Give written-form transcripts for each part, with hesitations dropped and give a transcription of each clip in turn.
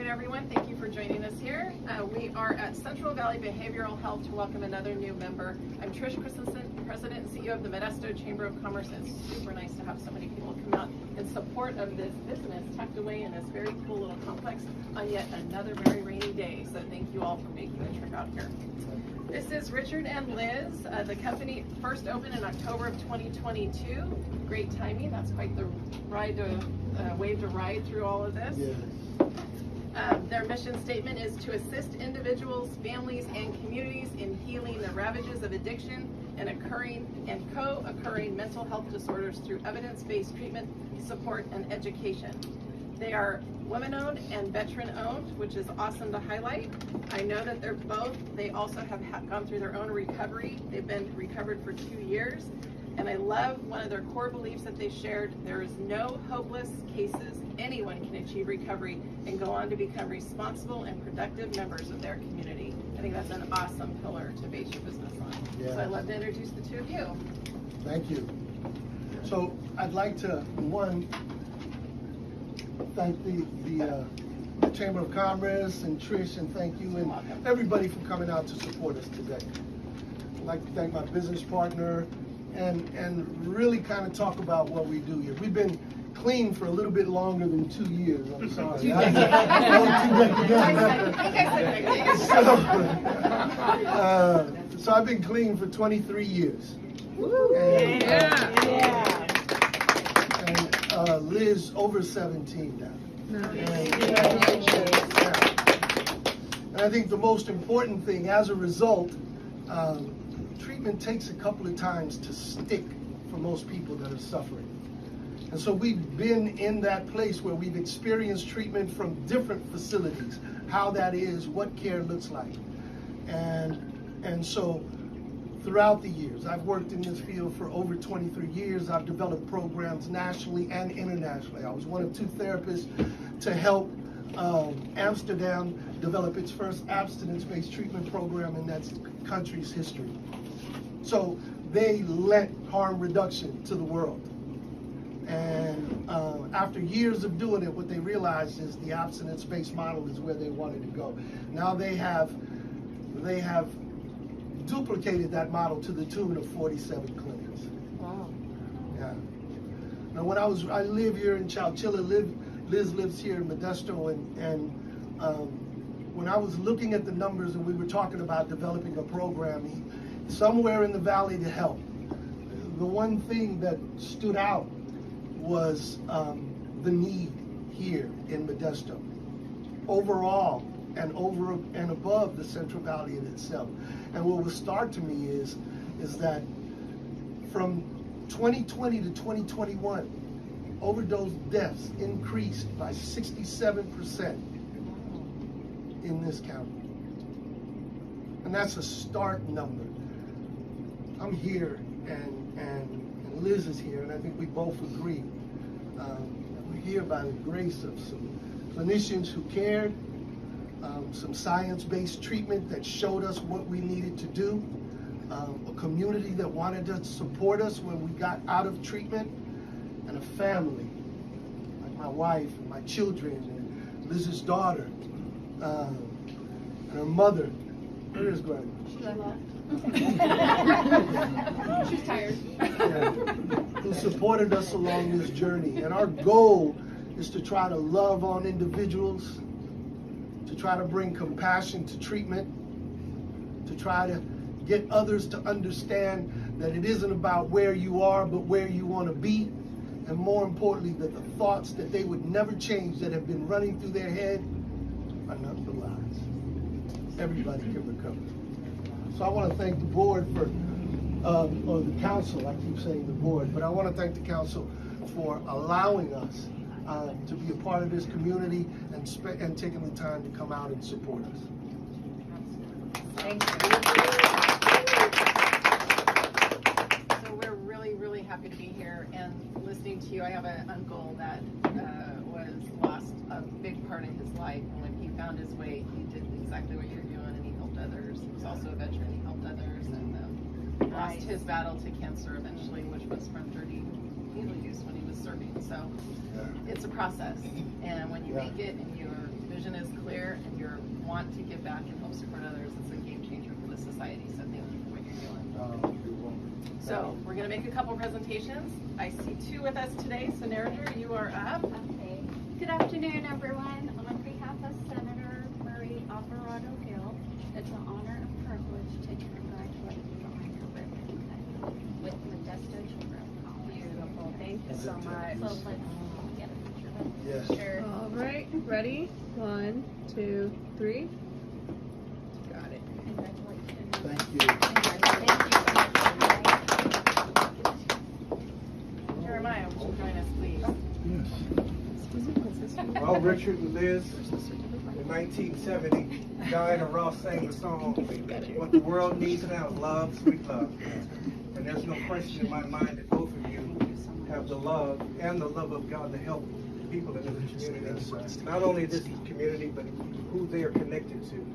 everyone. Thank you for joining us here. We are at Central Valley Behavioral Health to welcome another new member. I'm Trish Christensen, President and CEO of the Modesto Chamber of Commerce. It's super nice to have so many people come out in support of this business tucked away in this very cool little complex on yet another very rainy day. So thank you all for making the trip out here. This is Richard and Liz. The company first opened in October of 2022. Great timing. That's quite the ride to wave to ride through all of this. Yes. Their mission statement is to assist individuals, families, and communities in healing the ravages of addiction and co-occurring mental health disorders through evidence-based treatment, support, and education. They are women-owned and veteran-owned, which is awesome to highlight. I know that they also have gone through their own recovery. They've been recovered for 2 years. And I love one of their core beliefs that they shared: there is no hopeless cases. Anyone can achieve recovery and go on to become responsible and productive members of their community. I think that's an awesome pillar to base your business on. Yes. So I'd love to introduce the two of you. Thank you. So I'd like to, thank the Chamber of Commerce and Trish, and thank you and everybody for coming out to support us today. I'd like to thank my business partner and really kind of talk about what we do here. We've been clean for a little bit longer than 2 years. I'm sorry. So I've been clean for 23 years. And, and Liz over 17 now. And I think the most important thing, as a result, treatment takes a couple of times to stick for most people that are suffering. And so we've been in that place where we've experienced treatment from different facilities, how that is, what care looks like. And so throughout the years, I've worked in this field for over 23 years. I've developed programs nationally and internationally. I was one of 2 therapists to help Amsterdam develop its first abstinence-based treatment program in that country's history. So they lent harm reduction to the world. And after years of doing it, what they realized is the abstinence-based model is where they wanted to go. Now they have duplicated that model to the tune of 47 clinics. Wow. Yeah. Now I live here in Chowchilla. Liz lives here in Modesto, and when I was looking at the numbers and we were talking about developing a program somewhere in the valley to help, the one thing that stood out was the need here in Modesto, overall and over and above the Central Valley in itself. And what was stark to me is that from 2020 to 2021, overdose deaths increased by 67% in this county. And that's a stark number. I'm here and Liz is here, and I think we both agree. We're here by the grace of some clinicians who cared, some science-based treatment that showed us what we needed to do, a community that wanted to support us when we got out of treatment, and a family, like my wife and my children and Liz's daughter, and her mother. Where is Grandma? She's tired. Yeah, who supported us along this journey. And our goal is to try to love on individuals, to try to bring compassion to treatment, to try to get others to understand that it isn't about where you are, but where you want to be. And more importantly, that the thoughts that they would never change that have been running through their head are not the lies. Everybody can recover. So I want to thank the board for, or the council, I keep saying the board, but I want to thank the council for allowing us to be a part of this community and taking the time to come out and support us. Thank you. So we're really, really happy to be here and listening to you. I have an uncle that was lost a big part of his life, and when he found his way, he did exactly what you're doing, and he helped others. He was also a veteran. He helped others, and lost his battle to cancer eventually, which was from dirty needle use when he was serving. So it's a process, and when you make it and you're vision is clear and your want to give back and help support others, it's a game changer for the society. So thank you for what you're doing. So we're going to make a couple presentations. I see two with us today. So Narrator, you are up. Okay. Good afternoon, everyone. On behalf of Senator Marie Alvarado Hill, it's an honor and privilege to congratulate you on your ribbon cutting with Modesto Chamber of Commerce. Beautiful. Thank you so much. So let's get a picture of it. Yes. Sure. All right, ready? 1, 2, 3. Got it. Congratulations. Thank you. Jeremiah, would you join us, please? Well, Richard and Liz, in 1970, Diana Ross sang the song, "What the world needs now is love, sweet love." And there's no question in my mind that both of you have the love and the love of God to help people in this community. Not only this community, but who they are connected to.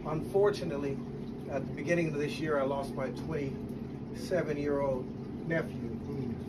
Unfortunately, at the beginning of this year, I lost my 27-year-old nephew,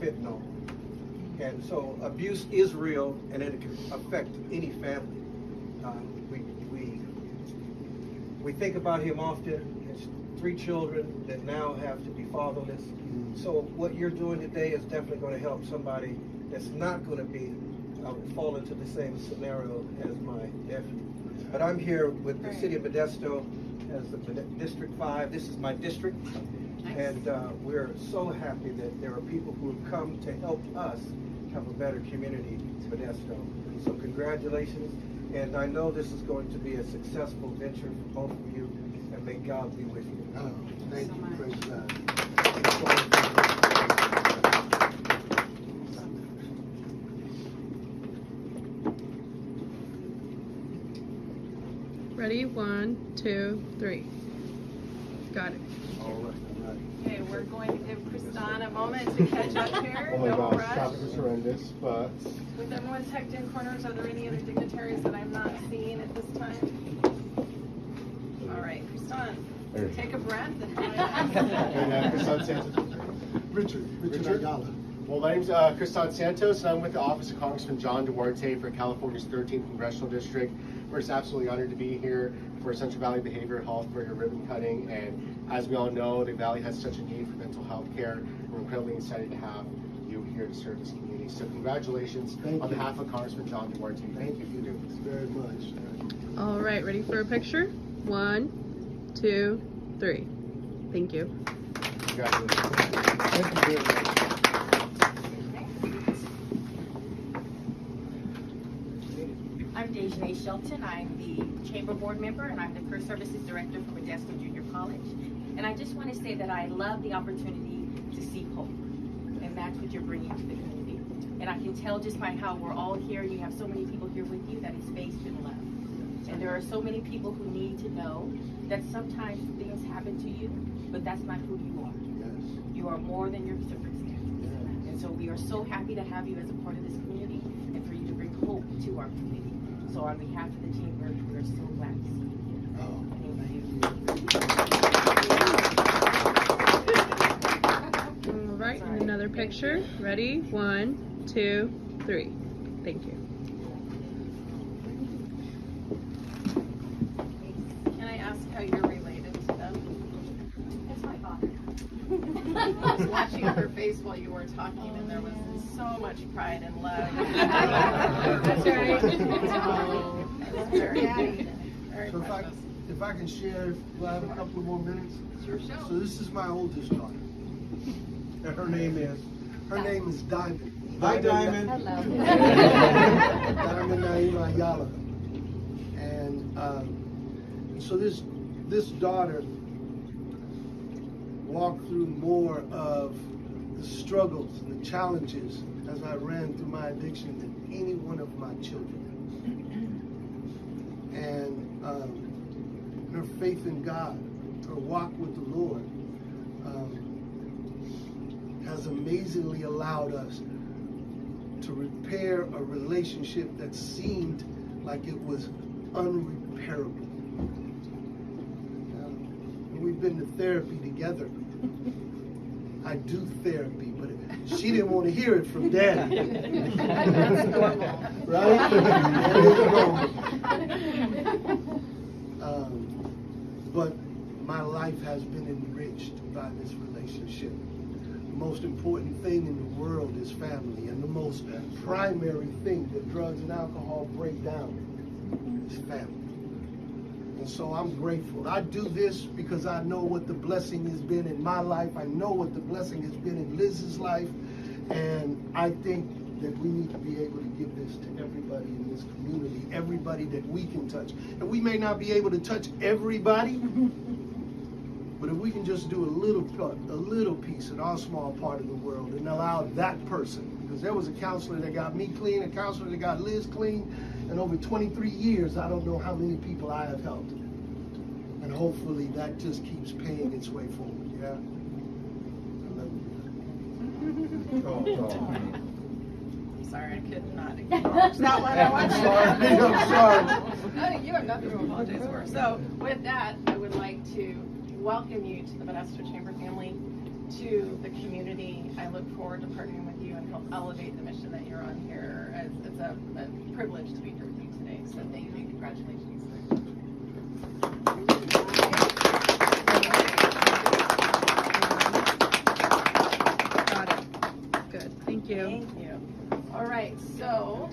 fentanyl. And so abuse is real, and it can affect any family. We think about him often. It's 3 children that now have to be fatherless. So what you're doing today is definitely going to help somebody that's not going to be fall into the same scenario as my nephew. But I'm here with the city of Modesto as the District 5. This is my district. And we're so happy that there are people who have come to help us have a better community in Modesto. So congratulations, and I know this is going to be a successful venture for both of you, and may God be with you. Oh, thank you. Praise God. Ready? 1, 2, 3. Got it. All right. Okay, we're going to give Kristan a moment to catch up here. Oh my No gosh, rush. traffic is horrendous, but With everyone tucked in corners, are there any other dignitaries that I'm not seeing at this time? All right, Kristan, take a breath and and Kristan Santos. Richard Ayala. Well, my name's Kristan Santos, and I'm with the Office of Congressman John Duarte for California's 13th Congressional District. We're just absolutely honored to be here for Central Valley Behavioral Health for your ribbon cutting. And as we all know, the Valley has such a need for mental health care. We're incredibly excited to have you here to serve this community. So congratulations Thank on you. behalf of Congressman John Duarte. Thank you for doing this. Very much. All right, ready for a picture? 1, 2, 3. Thank you. Congratulations. Thank you very much. I'm Dejanay Shelton. I'm the Chamber Board member, and I'm the Career Services Director for Modesto Junior College. And I just want to say that I love the opportunity to see hope, and that's what you're bringing to the community. And I can tell just by how we're all here, you have so many people here with you, that it's based in love. And there are so many people who need to know that sometimes things happen to you, but that's not who you are. Yes. You are more than your circumstances. And so we are so happy to have you as a part of this community and for you to bring hope to our community. So on behalf of the Chamber, we are so glad to see you here. Oh, Thank you. All right, and another picture. Ready? 1, 2, 3. Thank you. Can I ask how you're related to them? It's my father. I was watching her face while you were talking, and there was so much pride and love. That's right. Oh, that's very, very So precious. if I can share, do I have a couple of more minutes? It's your show. So this is my oldest daughter. And her name is? Her name is Diamond. Hi, Diamond. Diamond Naima Ayala. And so this daughter walked through more of the struggles and the challenges as I ran through my addiction than any one of my children. And her faith in God, her walk with the Lord, has amazingly allowed us to repair a relationship that seemed like it was unrepairable. And we've been to therapy together. I do therapy, but she didn't want to hear it from Daddy. That's normal. Right? That is normal. life has been enriched by this relationship. The most important thing in the world is family, and the most primary thing that drugs and alcohol break down is family. And so I'm grateful. I do this because I know what the blessing has been in my life. I know what the blessing has been in Liz's life. And I think that we need to be able to give this to everybody in this community, everybody that we can touch. And we may not be able to touch everybody, but if we can just do a little piece in our small part of the world and allow that person, because there was a counselor that got me clean, a counselor that got Liz clean, and over 23 years, I don't know how many people I have helped. And hopefully that just keeps paying its way forward, yeah? I love you. I'm sorry, I could not acknowledge that one. I want I'm sorry. You have nothing to apologize for. So with that, I would like to welcome you to the Modesto Chamber family, to the community. I look forward to partnering with you and help elevate the mission that you're on here. It's a privilege to be here with you today. So thank you. Congratulations. Got it. Good. Thank you. Thank you. All right, so